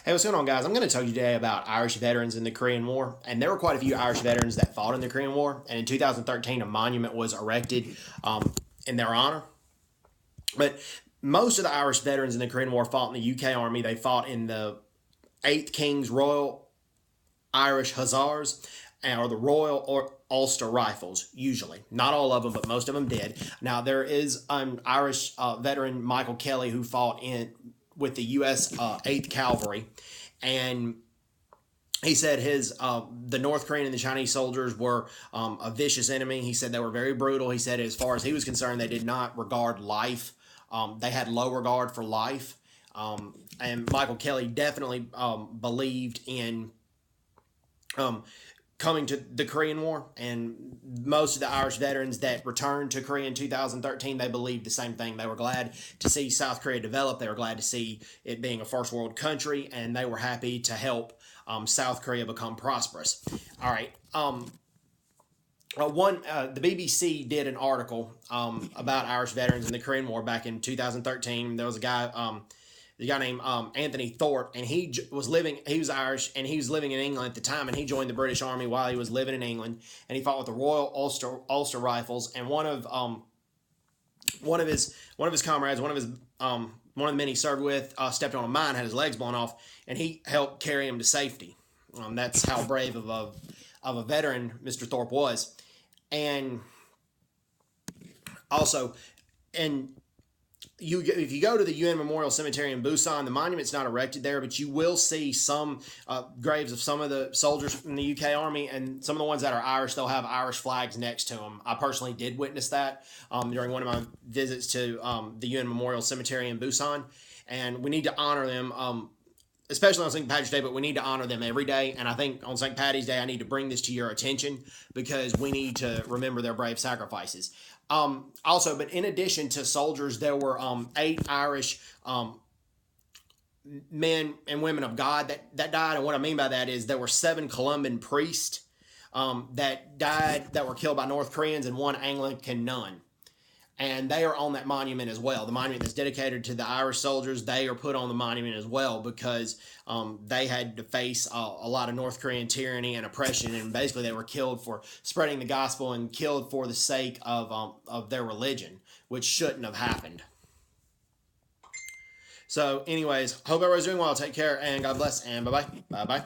Hey, what's going on, guys? I'm going to tell you today about Irish veterans in the Korean War. And there were quite a few Irish veterans that fought in the Korean War. And in 2013, a monument was erected in their honor. But most of the Irish veterans in the Korean War fought in the UK Army. They fought in the 8th King's Royal Irish Hussars or the Royal or Ulster Rifles, usually. Not all of them, but most of them did. Now, there is an Irish veteran, Michael Kelly, who fought in with the U.S. 8th Cavalry, and he said the North Korean and the Chinese soldiers were a vicious enemy. He said they were very brutal. He said as far as he was concerned, they did not regard life. They had low regard for life. And Michael Kelly definitely believed in coming to the Korean War, and most of the Irish veterans that returned to Korea in 2013, they believed the same thing. They were glad to see South Korea develop. They were glad to see it being a first world country, and they were happy to help South Korea become prosperous. All right. The BBC did an article about Irish veterans in the Korean War back in 2013. There was a guy. The guy named Anthony Thorpe, and he was Irish, and he was living in England at the time, and he joined the British Army while he was living in England, and he fought with the Royal Ulster Rifles, and one of his comrades, one of the men he served with, stepped on a mine, had his legs blown off, and he helped carry him to safety. That's how brave of a veteran Mr. Thorpe was. And also, if you go to the UN Memorial Cemetery in Busan, the monument's not erected there, but you will see some graves of some of the soldiers in the UK Army, and some of the ones that are Irish, they'll have Irish flags next to them. I personally did witness that during one of my visits to the UN Memorial Cemetery in Busan, and we need to honor them, especially on St. Patrick's Day, but we need to honor them every day. And I think on St. Patty's Day, I need to bring this to your attention because we need to remember their brave sacrifices. But in addition to soldiers, there were 8 Irish men and women of God that died. And what I mean by that is there were 7 Columban priests that died, that were killed by North Koreans, and 1 Anglican nun. And they are on that monument as well. The monument that's dedicated to the Irish soldiers, they are put on the monument as well because they had to face a lot of North Korean tyranny and oppression, and basically they were killed for spreading the gospel and killed for the sake of their religion, which shouldn't have happened. So anyways, hope everybody's doing well. Take care, and God bless, and bye-bye. Bye-bye.